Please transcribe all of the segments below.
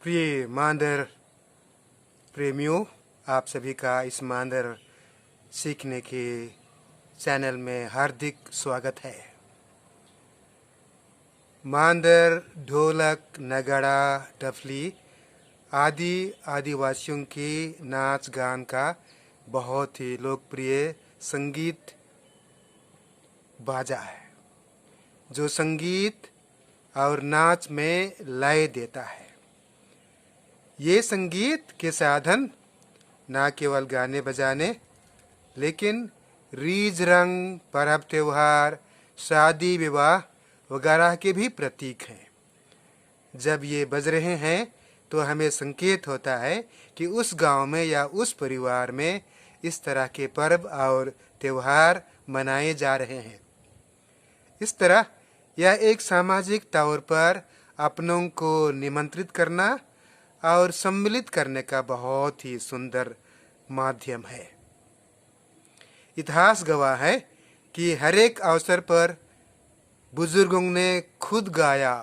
प्रिय मांदर प्रेमियों, आप सभी का इस मांदर सीखने के चैनल में हार्दिक स्वागत है। मांदर ढोलक, नगाड़ा, डफली आदि आदिवासियों के नाच गान का बहुत ही लोकप्रिय संगीत बाजा है, जो संगीत और नाच में लय देता है। ये संगीत के साधन न केवल गाने बजाने, लेकिन रीझ रंग, पर्व त्योहार, शादी विवाह वगैरह के भी प्रतीक हैं। जब ये बज रहे हैं तो हमें संकेत होता है कि उस गांव में या उस परिवार में इस तरह के पर्व और त्योहार मनाए जा रहे हैं। इस तरह यह एक सामाजिक तौर पर अपनों को निमंत्रित करना और सम्मिलित करने का बहुत ही सुंदर माध्यम है। इतिहास गवाह है कि हर एक अवसर पर बुजुर्गों ने खुद गाया,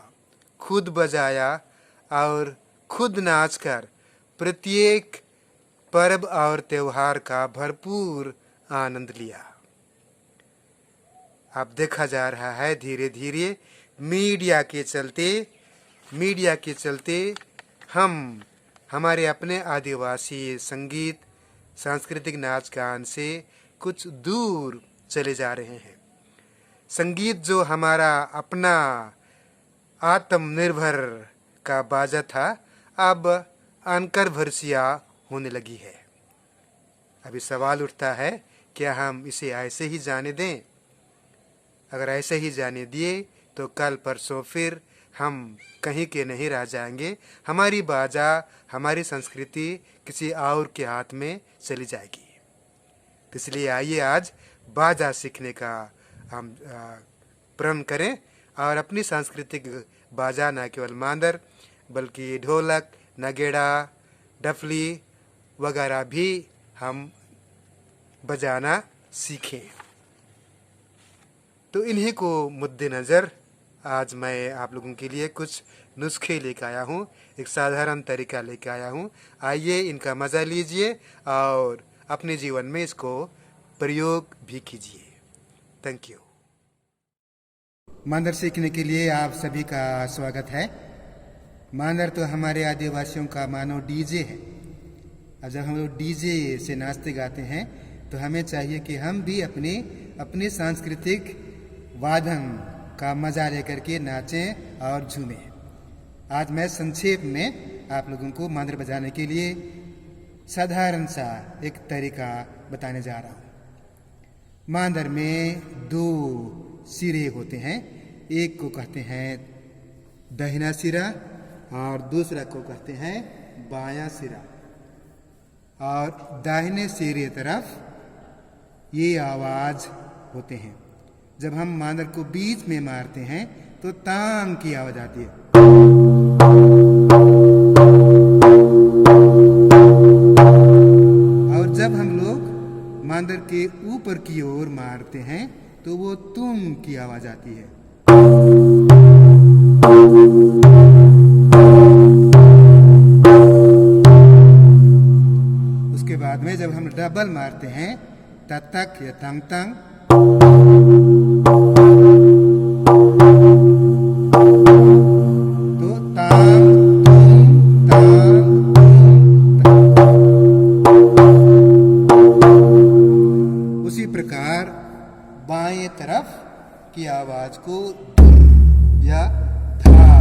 खुद बजाया और खुद नाचकर प्रत्येक पर्व और त्योहार का भरपूर आनंद लिया। अब देखा जा रहा है धीरे धीरे मीडिया के चलते हम हमारे अपने आदिवासी संगीत, सांस्कृतिक नाच गान से कुछ दूर चले जा रहे हैं। संगीत जो हमारा अपना आत्मनिर्भर का बाजा था, अब अनकरभरसिया होने लगी है। अभी सवाल उठता है, क्या हम इसे ऐसे ही जाने दें? अगर ऐसे ही जाने दिए तो कल परसों फिर हम कहीं के नहीं रह जाएंगे। हमारी बाजा, हमारी संस्कृति किसी और के हाथ में चली जाएगी। इसलिए आइए आज बाजा सीखने का हम प्रण करें और अपनी सांस्कृतिक बाजा न केवल मांदर बल्कि ढोलक, नगेड़ा, डफली वगैरह भी हम बजाना सीखें। तो इन्हीं को मद्देनज़र आज मैं आप लोगों के लिए कुछ नुस्खे लेकर आया हूँ, एक साधारण तरीका लेकर आया हूँ। आइए इनका मज़ा लीजिए और अपने जीवन में इसको प्रयोग भी कीजिए। Thank you. मांदर सीखने के लिए आप सभी का स्वागत है। मांदर तो हमारे आदिवासियों का मानो डीजे है। और जब हम लोग डीजे से नाचते गाते हैं तो हमें चाहिए कि हम भी अपने सांस्कृतिक वादन का मजा लेकर के नाचें और झूमें। आज मैं संक्षेप में आप लोगों को मांदर बजाने के लिए साधारण सा एक तरीका बताने जा रहा हूँ। मांदर में दो सिरे होते हैं, एक को कहते हैं दाहिना सिरा और दूसरा को कहते हैं बायां सिरा। और दाहिने सिरे तरफ ये आवाज होते हैं। जब हम मांदर को बीच में मारते हैं तो तांग की आवाज आती है। और जब हम लोग मांदर के ऊपर की ओर मारते हैं तो वो तुम की आवाज आती है। उसके बाद में जब हम डबल मारते हैं तक या तंग तंग, तो तांग तुम तांग तुम। उसी प्रकार बाएं तरफ की आवाज को या धा,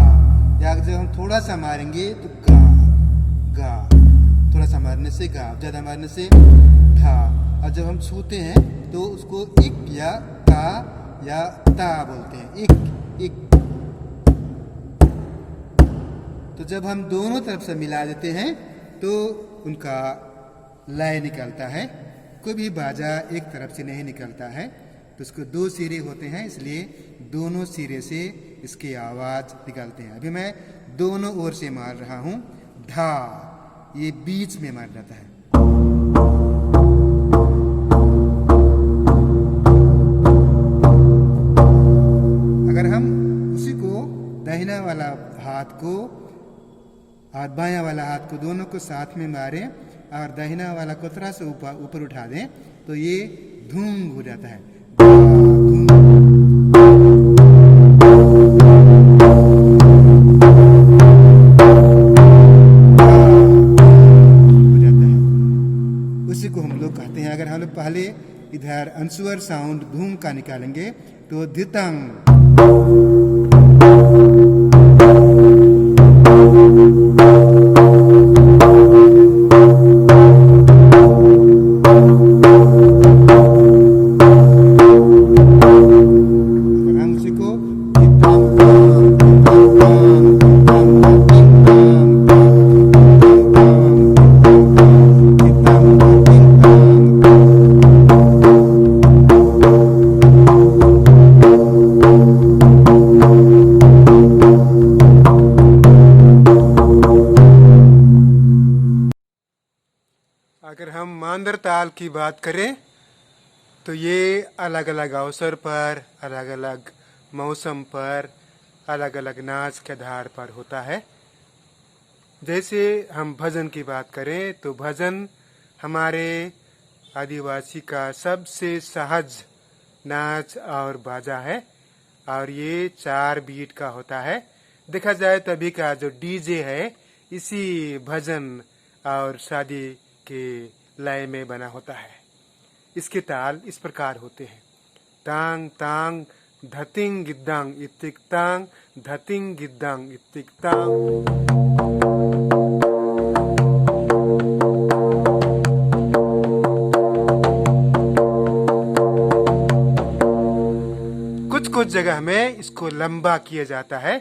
या जब हम थोड़ा सा मारेंगे तो गा गा, थोड़ा सा मारने से गा, ज्यादा मारने से धा। और जब हम छूते हैं तो उसको इक या ता या ता बोलते हैं, इक इक। तो जब हम दोनों तरफ से मिला देते हैं तो उनका लय निकलता है। कोई भी बाजा एक तरफ से नहीं निकलता है, तो उसको दो सिरे होते हैं, इसलिए दोनों सिरे से इसकी आवाज निकलते हैं। अभी मैं दोनों ओर से मार रहा हूं। धा, ये बीच में मार जाता है। अगर हम उसी को दाहिना वाला हाथ को और बायां वाला हाथ को दोनों को साथ में मारें और दाहिना वाला को थोड़ा सा ऊपर उठा दें तो ये धूम हो जाता है। उसी को हम लोग कहते हैं। अगर हम लोग पहले इधर अंशुअर साउंड धूम का निकालेंगे तो धितांग, अगर हम मांदर ताल की बात करें तो ये अलग अलग अवसर पर, अलग अलग मौसम पर, अलग अलग नाच के आधार पर होता है। जैसे हम भजन की बात करें तो भजन हमारे आदिवासी का सबसे सहज नाच और बाजा है और ये 4 बीट का होता है। देखा जाए तो अभी का जो डीजे है इसी भजन और शादी के लय में बना होता है। इसके ताल इस प्रकार होते हैं, तांग तांग धतिंग गिद्दांग इत्तिक तांग, धतिंग गिद्दांग इत्तिक तांग। कुछ कुछ जगह में इसको लंबा किया जाता है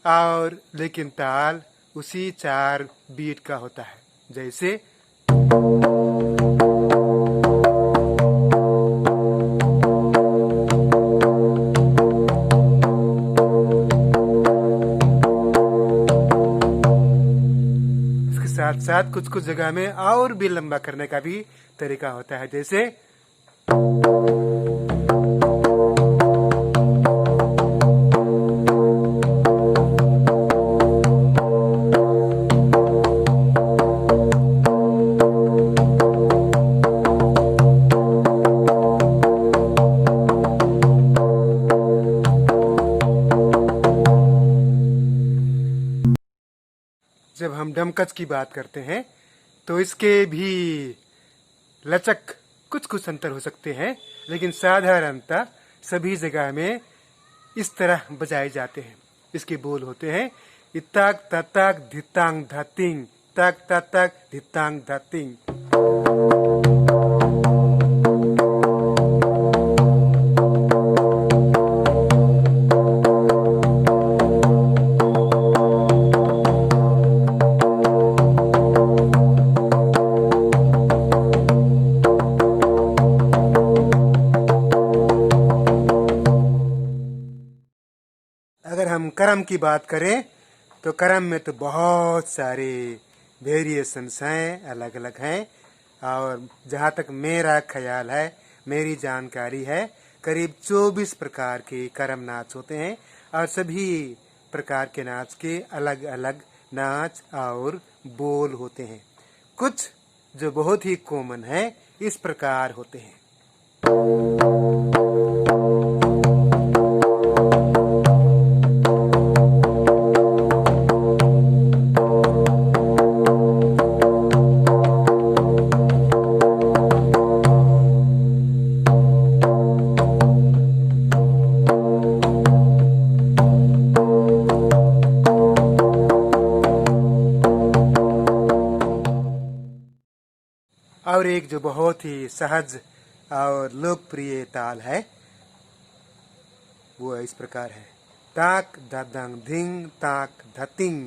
और लेकिन ताल उसी 4 बीट का होता है। जैसे साथ साथ कुछ कुछ जगह में और भी लंबा करने का भी तरीका होता है। जैसे जब हम डमकच की बात करते हैं तो इसके भी लचक कुछ कुछ अंतर हो सकते हैं, लेकिन साधारणतः सभी जगह में इस तरह बजाए जाते हैं। इसके बोल होते हैं इताक तताक धितांग धतिंग, ताक तताक धितांग धतिंग। अगर हम करम की बात करें तो करम में तो बहुत सारे वेरिएशंस हैं, अलग अलग हैं। और जहाँ तक मेरा ख्याल है, मेरी जानकारी है, करीब 24 प्रकार के करम नाच होते हैं और सभी प्रकार के नाच के अलग अलग नाच और बोल होते हैं। कुछ जो बहुत ही कॉमन है इस प्रकार होते हैं। और एक जो बहुत ही सहज और लोकप्रिय ताल है वो इस प्रकार है, ताक दादांग धिंग ताक धतिंग।